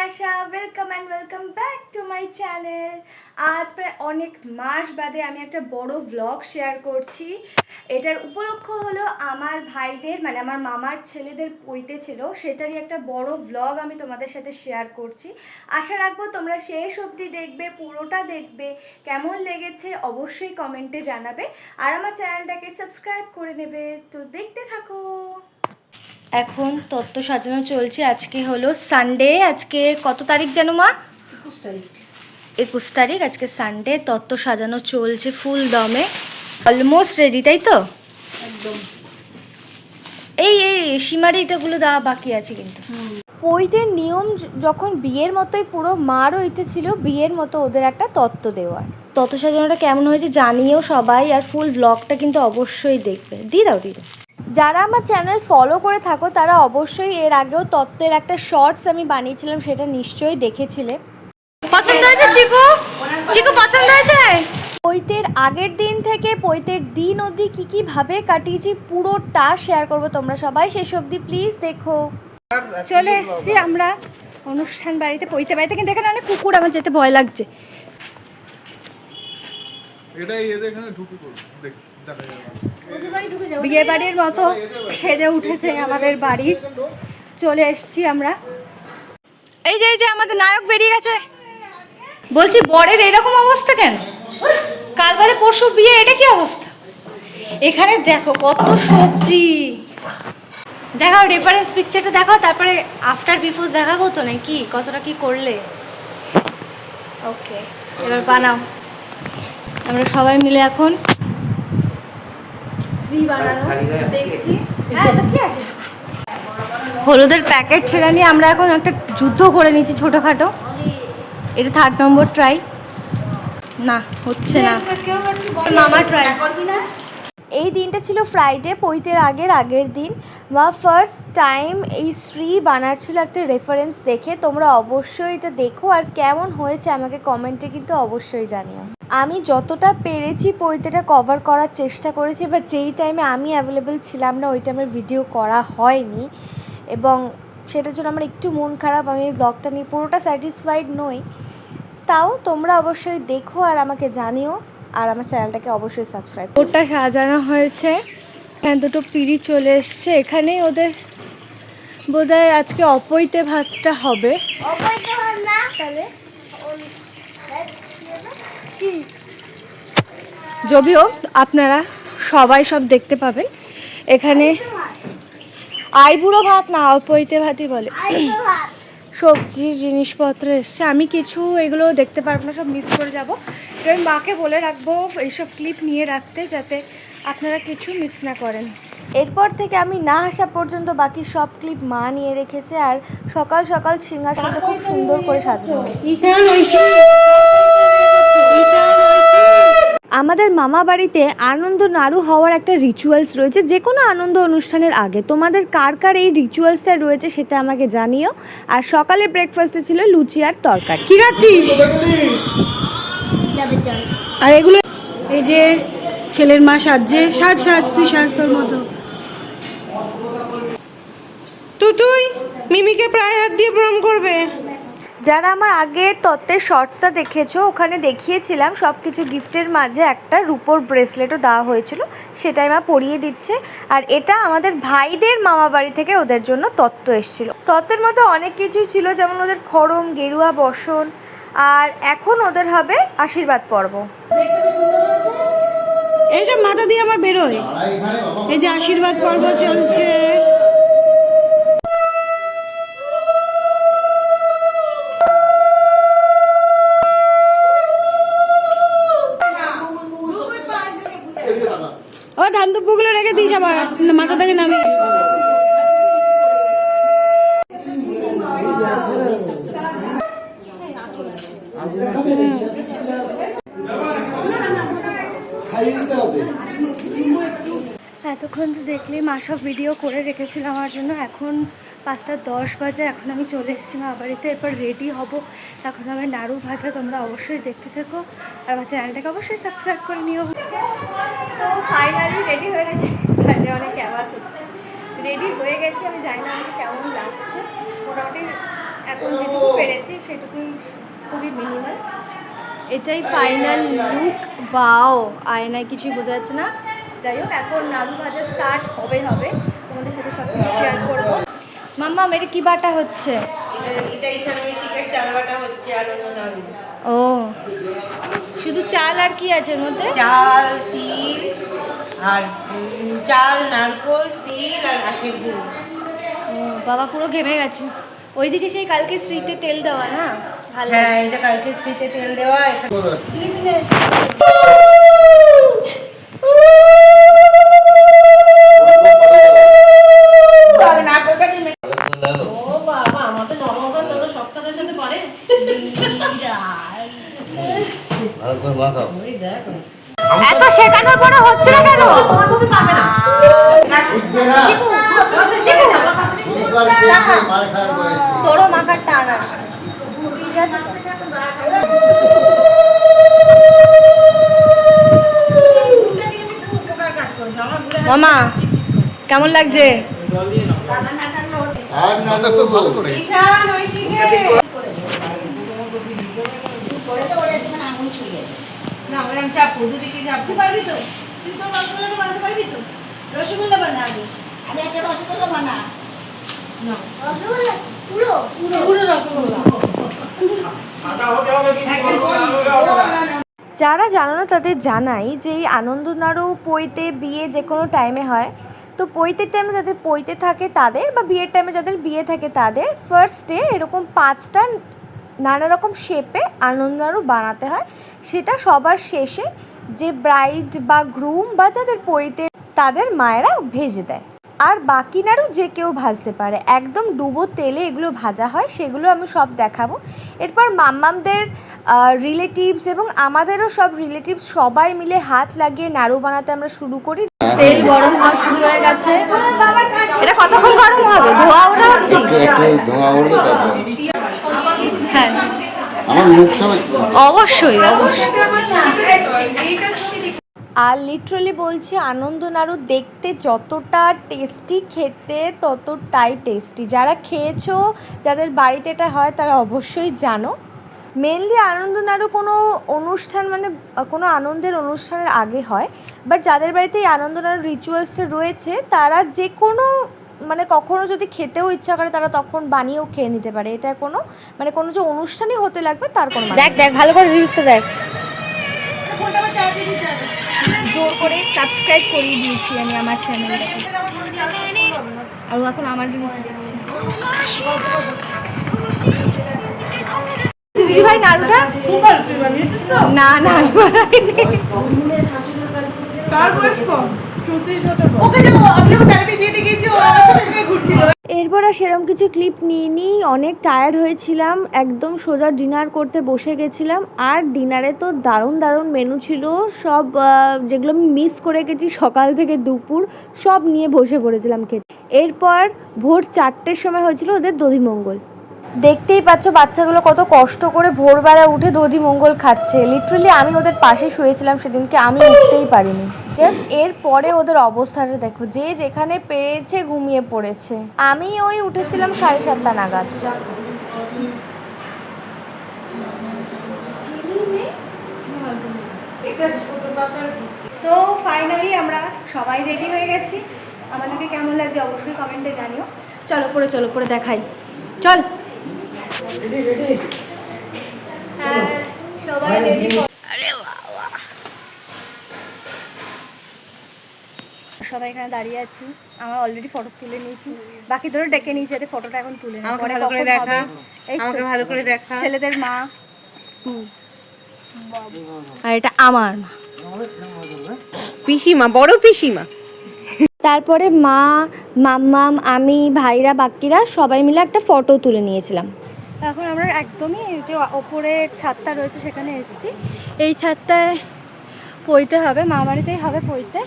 Asha welcome and welcome back to my channel. আজ প্রায় অনেক মাস বাদে আমি একটা বড় ভ্লগ শেয়ার করছি। এটার উপলক্ষ হলো আমার ভাইদের মানে আমার মামার ছেলেদের পৈতে ছিল, সেটারই একটা বড় ভ্লগ আমি তোমাদের সাথে শেয়ার করছি। আশা রাখবো তোমরা শেষ অবধি দেখবে, পুরোটা দেখবে। কেমন লেগেছে অবশ্যই কমেন্টে জানাবে, আর আমার চ্যানেলটাকে সাবস্ক্রাইব করে নেবে। তো দেখতে থাকো। এখন তত্ত্ব সাজানো চলছে। আজকে হলো সানডে। আজকে কত তারিখ যেন মা? 21 তারিখ। আজকে সানডে। তত্ত্ব সাজানো চলছে ফুল দমে। অলমোস্ট রেডি, তাই তো? একদম। এই সীমারিটাগুলো দেওয়া বাকি আছে কিন্তু। পৈতের নিয়ম যখন বিয়ের মতোই, পুরো মারও ইচ্ছে ছিল বিয়ের মতো ওদের একটা তত্ত্ব দেওয়ার। তত্ত্ব সাজানোটা কেমন হয়েছে জানিও সবাই, আর ফুল ব্লগটা কিন্তু অবশ্যই দেখবে। দিয়ে দাও। যারা আমার চ্যানেল ফলো করে থাকো তারা অবশ্যই এর আগেও তত্ত্বের একটা শর্টস আমি বানিয়েছিলাম, সেটা নিশ্চয়ই দেখেছিলে। পছন্দ হয়েছে চিকু? চিকু পছন্দ হয়েছে? পৈতের আগের দিন থেকে পৈতের দিন অবধি কী ভাবে কাটিয়েছি পুরোটা শেয়ার করবো, তোমরা সবাই শেষ অবধি প্লিজ দেখো। চলে এসেছি আমরা অনুষ্ঠান বাড়িতে, পৈতে বাড়িতে, কিন্তু এখানে অনেক কুকুর, আমার যেতে ভয় লাগছে। বিয়ে বাড়ির মতো সেজে উঠেছে আমাদের বাড়ি। চলে এসছি আমরা। এই যে আমাদের নায়ক বেরিয়ে গেছে। বলছি বরের এরকম অবস্থা কেন? কাল বাদে পরশু বিয়ে, এটা কি অবস্থা? এখানে দেখো কত সবজি। দেখাও রেফারেন্স পিকচারটা দেখাও, তারপরে আফটার বিফোর দেখাবো তো নাকি কতটা কি করলে। ওকে, এবার বানাও। আমরা সবাই মিলে এখন দেখছি। হলুদের প্যাকেট ছেড়ে নিয়ে আমরা এখন একটা যুদ্ধ করে নিচ্ছি ছোটোখাটো। এটা 3rd নম্বর ট্রাই। না হচ্ছে না, মামা ট্রাই। এই দিনটা ছিল ফ্রাইডে, পৈতের আগের দিন। মা ফার্স্ট টাইম এই শ্রী বানাচ্ছিল একটা রেফারেন্স দেখে। তোমরা অবশ্যই এটা দেখো, আর কেমন হয়েছে আমাকে কমেন্টে কিন্তু অবশ্যই জানিও। আমি যতটা পেরেছি পৈতেটা কভার করার চেষ্টা করেছি, বাট যেই টাইমে আমি অ্যাভেলেবেল ছিলাম না ওই টাইমের ভিডিও করা হয়নি, এবং সেটার জন্য আমার একটু মন খারাপ। আমি এই ব্লগটা নিয়ে পুরোটা স্যাটিসফাইড নই। তাও তোমরা অবশ্যই দেখো আর আমাকে জানিও, আর আমার চ্যানেলটাকে অবশ্যই সাবস্ক্রাইব। ওটা সাজানো হয়েছে, হ্যাঁ দুটো পিঁড়ি চলে এসছে। এখানেই ওদের বোধহয় আজকে অপৈতে ভাতটা হবে। তাহলে যদিও আপনারা সবাই সব দেখতে পাবেন। এখানে আইবুড়ো ভাত না, অপৈতে ভাতই বলে। সবজির জিনিসপত্র এসছে। আমি কিছু এগুলো দেখতে পারবো না, সব মিস করে যাবো। আমি মাকে বলে রাখবো এইসব ক্লিপ নিয়ে রাখতে, যাতে আপনারা কিছু মিস না করেন। এরপর থেকে আমি না আসা পর্যন্ত বাকি সব ক্লিপ মা নিয়ে রেখেছে। আর সকাল সকাল সিংহাসনটা খুব সুন্দর করে সাজানো হয়েছে। আমাদের মামা বাড়িতে আনন্দ নাড়ু হওয়ার একটা রিচুয়ালস রয়েছে যে কোনো আনন্দ অনুষ্ঠানের আগে। তোমাদের কার কার এই রিচুয়ালসটা রয়েছে সেটা আমাকে জানিও। আর সকালের ব্রেকফাস্টে ছিল লুচি আর তরকারি। কি খাচ্ছিস? আর এগুলো এই যে ছেলের মা সাজছে, সাজ তুই সাজ তোর মতো। তুই মিমিকে প্রায় হাত দিয়ে প্রণাম করবে। যারা আমার আগের তত্ত্বের শর্টসটা দেখেছো, ওখানে দেখিয়েছিলাম সব কিছু গিফটের মাঝে একটা রূপোর ব্রেসলেটও দেওয়া হয়েছিল, সেটাই মা পরিয়ে দিচ্ছে। আর এটা আমাদের ভাইদের মামা বাড়ি থেকে ওদের জন্য তত্ত্ব এসেছিল। তত্ত্বের মধ্যে অনেক কিছুই ছিল, যেমন ওদের খড়ম, গেরুয়া বসন, আর এখন ওদের হবে আশীর্বাদ পর্ব। এইসব মাথা দিয়ে আমার বেরোয়। এই যে আশীর্বাদ পর্ব চলছে। ও ধান দুপুগুলো রেখে দিস, আবার মাথা থেকে নামিয়ে। এতক্ষণ তো দেখলে মা সব ভিডিও করে রেখেছিল আমার জন্য। এখন 5:10 বাজে, এখন আমি চলে এসেছি মা বাড়িতে। এরপর রেডি হব, এখন আমার নাড়ু ভাজা। তোমরা অবশ্যই দেখতে থাকো, আর আমার চ্যানেলটাকে অবশ্যই সাবস্ক্রাইব করে নিও। তো ফাইনালি রেডি হয়ে গেছি, অনেক আওয়াজ হচ্ছে। রেডি হয়ে গেছি, আমি জানি না আমাকে কেমন লাগছে। মোটামুটি এখন যেটুকু পেরেছি সেটুকুই, খুবই মিনিমাল। এটাই ফাইনাল লুক। বাও, আয়নায় কিছুই বোঝা যাচ্ছে না। যাই হোক, এখন নাড়ু ভাজা স্টার্ট হবে তোমাদের সাথে সব কিছু শেয়ার করবো। মাম্মা মেরে কি বাটা হচ্ছে? ও, শুধু চাল আর কি আছে এর মধ্যে? চাল, তিল আর চাল, নারকোল, তিল আর আখের গুড়। ও বাবা, পুরো ঘেমে গেছে। ওইদিকে সেই কালকে শ্রীতে তেল দেওয়া না, ভালো। হ্যাঁ, এটা কালকে শীতে তেল দেওয়া। ও বাবা, আমার তো নবমবার তোর সপ্তাহের সাথে পারে। ওই দেখ, এত শেখানোর পরে হচ্ছে না কেন? তোমার মতো পাবে না। চিকু, তোরও মাখার টান আসে। ঠিক আছে তো? মামা কেমন লাগছে? ঈশান, ঐশীকে। না, ওরকম চাপ, দুদিকে চাপ। তুই পারবি তো? তুই তো রসগোল্লাটা বানাতে পারবি তো? রসগোল্লা বানা আগে। আমি একটা রসগোল্লা বানা। না, পুরো রসগোল্লা। যারা জানো না তাদের জানাই যে এই আনন্দনাড়ু, পৈতে, বিয়ে যে কোনো টাইমে হয়। তো পৈতের টাইমে যাদের পৈতে থাকে তাদের, বা বিয়ের টাইমে যাদের বিয়ে থাকে তাদের, ফার্স্টে এরকম 5টা নানা রকম শেপে আনন্দনাড়ু বানাতে হয়। সেটা সবার শেষে যে ব্রাইড বা গ্রুম বা যাদের পৈতে তাদের মায়েরা ভেজে দেয়। আর বাকি নাড়ু যে কেউ ভাজতে পারে, একদম ডুবো তেলে এগুলো ভাজা হয়। সেগুলো আমি সব দেখাবো। এরপর মাম্মামদের রিলেটিভস এবং আমাদেরও সব রিলেটিভস সবাই মিলে হাত লাগিয়ে নাড়ু বানাতে আমরা শুরু করি। তেল গরম হওয়া শুরু হয়ে গেছে। এটা কতক্ষণ গরম হবে? ধোয়া ওঠা অবধি? ধোঁয়া উঠবে তারপর হ্যাঁ, আমার মুখ সমেত অবশ্যই। আর লিটারালি বলছি, আনন্দ নাড়ু দেখতে যতটা টেস্টি, খেতে ততটাই টেস্টি। যারা খেয়েছো, যাদের বাড়িতে এটা হয়, তারা অবশ্যই জানো। মেনলি আনন্দ নাড়ু কোনো অনুষ্ঠান, মানে কোনো আনন্দের অনুষ্ঠানের আগে হয়। বাট যাদের বাড়িতে এই আনন্দ নাড়ু রিচুয়ালসটা রয়েছে, তারা যে কোনো, মানে কখনো যদি খেতেও ইচ্ছা করে তারা তখন বানিয়েও খেয়ে নিতে পারে। এটা কোনো, মানে কোনো যে অনুষ্ঠানই হতে লাগবে তার কোনো দেখ ভালো করে রিলসটা দেখ। জোর করে সাবস্ক্রাইব করিয়ে দিয়েছি আমি আমার চ্যানেলটাকে। আর এখন আমার রিলস দেখছি। দিদি ভাই নাড়ুটা না না আমি বানাইনি। এরপর আর সেরকম কিছু ক্লিপ নিইনি। অনেক টায়ার্ড হয়েছিলাম, একদম সোজা ডিনার করতে বসে গেছিলাম। আর ডিনারে তো দারুণ দারুণ মেনু ছিল সব, যেগুলো আমি মিস করে গেছি সকাল থেকে দুপুর, সব নিয়ে বসে পড়েছিলাম খেতে। এরপর ভোর 4টের সময় হয়েছিল ওদের দধিমঙ্গল। দেখতেই পাচ্ছ বাচ্চাগুলো কত কষ্ট করে ভোরবেলা উঠে দধিমঙ্গল খাচ্ছে। লিটারালি আমি ওদের পাশে শুয়েছিলাম সেদিনকে, আমি উঠতেই পারিনি। জাস্ট এরপরে ওদের অবস্থাটা দেখো, যে যেখানে পেরেছে ঘুমিয়ে পড়েছে। আমি ওই উঠেছিলাম 7:30 নাগাদ। তো ফাইনালি আমরা সবাই রেডি হয়ে গেছি। আমাদেরকে কেমন লাগছে অবশ্যই কমেন্টে জানিও। চলো পরে দেখাই, চল। হ্যাঁ, সবাই রেডি। আরে বাবা, সবাই এখানে দাঁড়িয়ে আছি। আমরা অলরেডি ফটো তুলে নিয়েছি, বাকি ধরো ডেকে নিয়েছি যাতে ফটোটা এখন তুলে না। আমাকে ভালো করে দেখা, আমাকে ভালো করে দেখা। ছেলেদের মা, আর এটা আমার মা, পিসিমা, বড় পিসিমা। তারপরে মা, মাম্মাম, আমি, ভাইরা, বাকিরা সবাই মিলে একটা ফটো তুলে নিয়েছিলাম। এখন আমরা একদমই যে ওপরের ছাদটা রয়েছে সেখানে এসেছি। এই ছাদটায় পইতে হবে, মা বাড়িতেই হবে পইতে।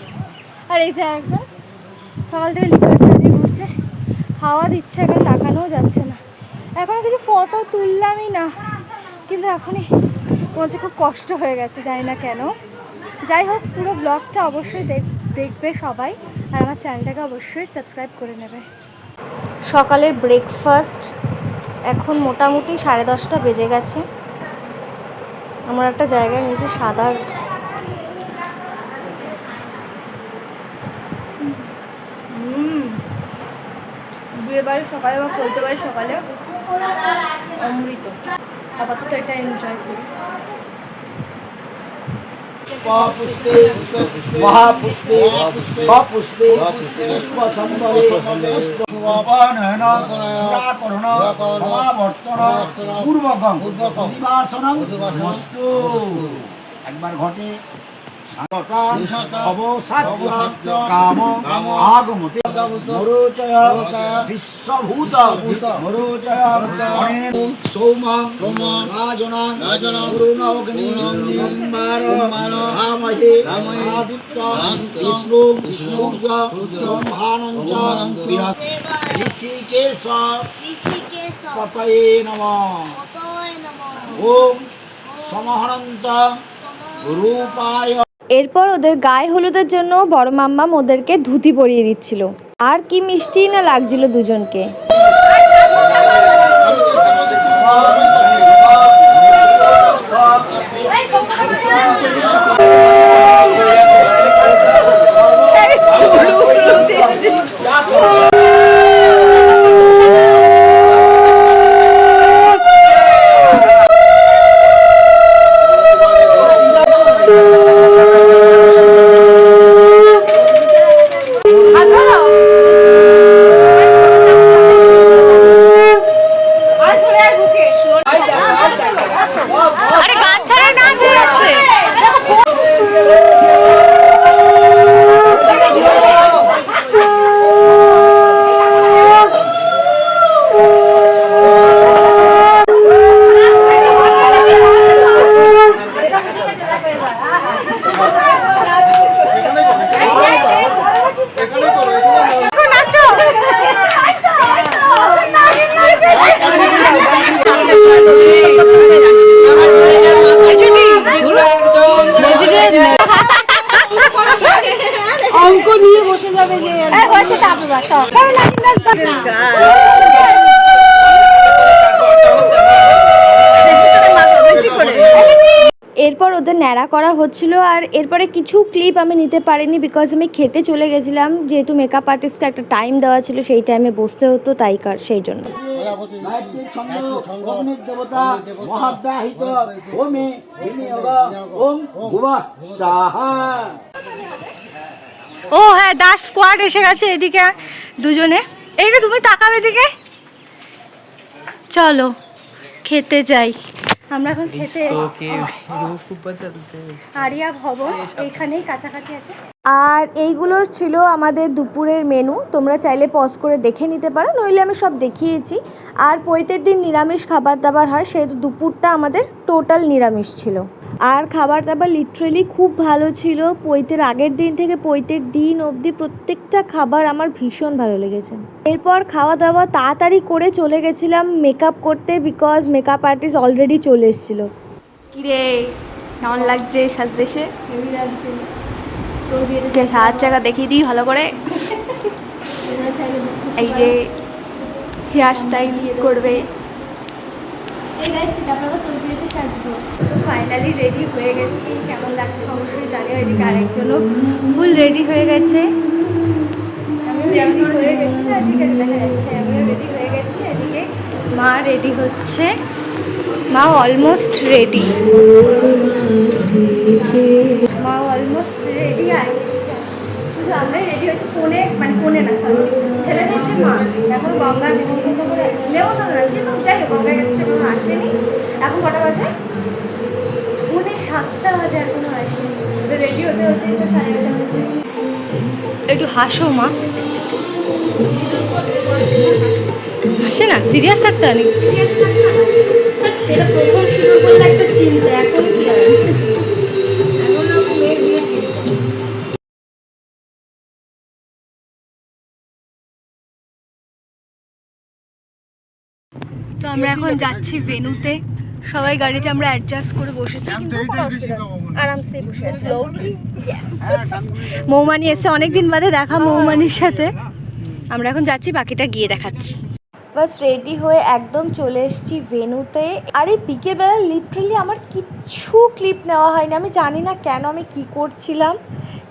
আর এই যে একজন সকাল থেকে লিকার চালিয়ে ঘুরছে, হাওয়া দিচ্ছে, এখন তাকানোও যাচ্ছে না। এখনও কিছু ফটো তুললামই না, কিন্তু এখনই মনে খুব কষ্ট হয়ে গেছে, জানি না কেন। যাই হোক, পুরো ব্লগটা অবশ্যই দেখবে সবাই, আর আমার চ্যানেলটাকে অবশ্যই সাবস্ক্রাইব করে নেবে। সকালের ব্রেকফাস্ট এখন মোটামুটি 10:30 বেজে গেছে। আমার একটা জায়গায় নিয়েছি সাদা বিয়ের বাড়ির সকালে বা বলতে পারি সকালে অমৃত। আপাতত এটা এনজয় করি। পুষ্পে মহাপুষ্পে সপুষ্পে পুষ্পসম্বরে পুষ্পবনয়ন চূড়াকরণ সমাবর্তন পূর্বকং নিবাসনং মস্তু। একবার ঘটে কাম আগমতে মরোচয় বিশ্বভূত মরোচয় সৌমা রাজনা গুরুণগ্নি রামহে আদিত্য বিষ্ণু সূর্য ব্রহ্মানঞ্চ ঋষিকেশ পতয়ে নমঃ। ওম সমহরন্ত রূপায়। এরপর ওদের গায়ে হলুদের জন্য বড় মাম্মাম ওদেরকে ধুতি পরিয়ে দিচ্ছিল। আর কি মিষ্টি না লাগছিল দুজনকে। অঙ্ক নিয়ে বসে যাবে যে এরপর ওদের ন্যাড়া করা হচ্ছিল। আর এরপরে কিছু ক্লিপ আমি নিতে পারিনি বিকজ আমি খেতে চলে গেছিলাম। যেহেতু মেকআপ আর্টিস্টকে একটা টাইম দেওয়া ছিল, সেই টাইমে বসতে হতো, তাই সেই জন্য। দেবতা মহাব্যাহিত ওমে ওম ভুবঃ স্বাহা। ও হ্যাঁ, দাস স্কোয়াড এসে গেছে এদিকে দুজনে। এইটা তুমি তাকাবে এদিকে। চলো খেতে যাই। আমরা এখন খেতে আরিয়া ভবন এইখানেই কাছাকাছি আছে। আর এইগুলো ছিল আমাদের দুপুরের মেনু। তোমরা চাইলে পজ করে দেখে নিতে পারো, নইলে আমি সব দেখিয়েছি। আর পৈতের দিন নিরামিষ খাবার দাবার হয়, সেহেতু দুপুরটা আমাদের টোটাল নিরামিষ ছিল। আর খাবার দাবার লিটারেলি খুব ভালো ছিল। পৈতের আগের দিন থেকে পৈতের দিন অবধি প্রত্যেকটা খাবার আমার ভীষণ ভালো লেগেছে। এরপর খাওয়া দাওয়া তাড়াতাড়ি করে চলে গেছিলাম মেকআপ করতে, বিকজ মেকআপ আর্টিস্ট অলরেডি চলে এসেছিলো। কিরে কেমন লাগছে সাজদেশে? সাজ জায়গা দেখিয়ে দিই ভালো করে। এই যে হেয়ার স্টাইল করবে, তো ফাইনালি রেডি হয়ে গেছি। কেমন লাগছে অবশ্যই জানিও। এদিকে আরেকজনও ফুল রেডি হয়ে গেছে। আমিও হয়ে গেছি, এদিকে দেখা যাচ্ছে আমিও রেডি হয়ে গেছি। এদিকে মা রেডি হচ্ছে, মা অলমোস্ট রেডি। মা অলমোস্ট রেডি। আর শুধু আমরাই রেডি হয়েছি। কোনে না সরি, ছেলেদের যে মা এখন গঙ্গার নেমন্তন্ন করে নেমন্তন্ন না, কিন্তু যাই হোক গঙ্গায় গেছে, সেখানে আসেনি। এখন কটা বাজে? 7টা বাজে, এখনো আসেনি। তো রেডি হতে হতে তো 8:30 বাজে। একটু হাসো মা। হাসে না, সিরিয়াস থাকতে হয় নাকি? সিরিয়াস থাকতে হয় সেটা প্রথম সিঁদুর বললে একটা চিন্তা। এখন কি হয়, এখন মেয়ের বিয়ে চিন্তা। তো আমরা এখন যাচ্ছি ভেন্যুতে। সবাই গাড়িতে আমরা অ্যাডজাস্ট করে বসেছি, কিন্তু কোনো অসুবিধা নেই, আরামসে বসে আছি। মৌমানি এসে অনেকদিন বাদে দেখা মৌমানির সাথে। আমরা এখন যাচ্ছি, বাকিটা গিয়ে দেখাচ্ছি। বাস রেডি হয়ে একদম চলে এসেছি ভেন্যুতে। আর এই বিকেলবেলা লিটারালি আমার কিচ্ছু ক্লিপ নেওয়া হয়নি। আমি জানি না কেন, আমি কি করছিলাম,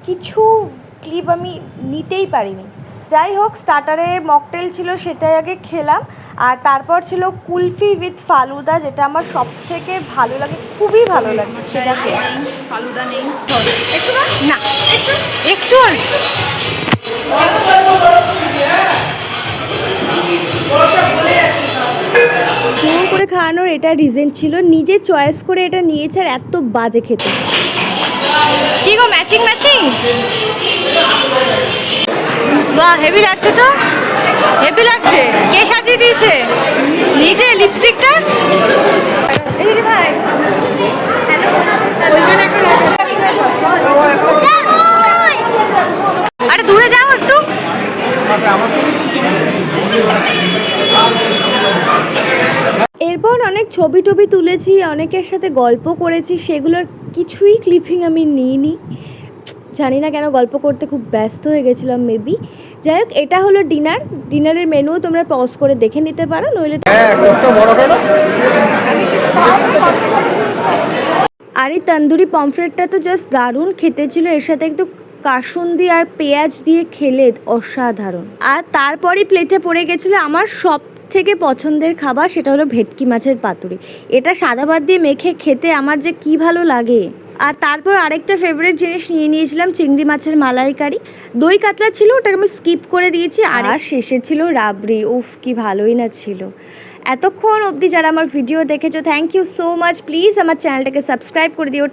কিছু ক্লিপ আমি নিতেই পারিনি। যাই হোক, স্টার্টারে মকটেল ছিল, সেটাই আগে খেলাম। আর তারপর ছিল কুলফি উইথ ফালুদা, যেটা আমার সব থেকে ভালো লাগে, খুবই ভালো লাগে। সেটা খেয়েছি। ফালুদা নেই। একটু না, একটু জোর করে খাওয়ানোর এটা রিজন ছিল, নিজে চয়েস করে এটা নিয়েছে আর এত বাজে খেতে। কি গো, ম্যাচিং ম্যাচিং, বাহ হেভি লাগছে তো, হেভি লাগছে। কে সাজিয়ে দিয়েছে? নিজে লিপস্টিকটা। এই ভাই, হ্যালো, আরে দূরে যাও একটু। এরপর অনেক ছবি টবি তুলেছি, অনেকের সাথে গল্প করেছি, সেগুলোর কিছুই ক্লিপিং আমি নিইনি। জানি না কেন, গল্প করতে খুব ব্যস্ত হয়ে গেছিলাম মেবি। যাই হোক, এটা হলো ডিনারের মেনু, তোমরা পজ করে দেখে নিতে পারো, নইলে আর এই তন্দুরি পমফ্রেটটা তো জাস্ট দারুণ খেতে ছিল। এর সাথে একটু কাসুন্দি আর পেঁয়াজ দিয়ে খেলে অসাধারণ। আর তারপরই প্লেটে পড়ে গেছিলো আমার সব থেকে পছন্দের খাবার, সেটা হলো ভেটকি মাছের পাতুরি। এটা সাদা ভাত দিয়ে মেখে খেতে আমার যে কি ভালো লাগে। আর তারপর আরেকটা ফেভারিট জিনিস নিয়ে নিয়েছিলাম, চিংড়ি মাছের মালাইকারি। দই কাতলা ছিল, ওটাকে আমি স্কিপ করে দিয়েছি। আর শেষে ছিল রাবড়ি। উফ, কি ভালোই না ছিল। এতক্ষণ অবধি যারা আমার ভিডিও দেখেছো, thank you so much. Please আমার চ্যানেলটাকে সাবস্ক্রাইব করে দিও।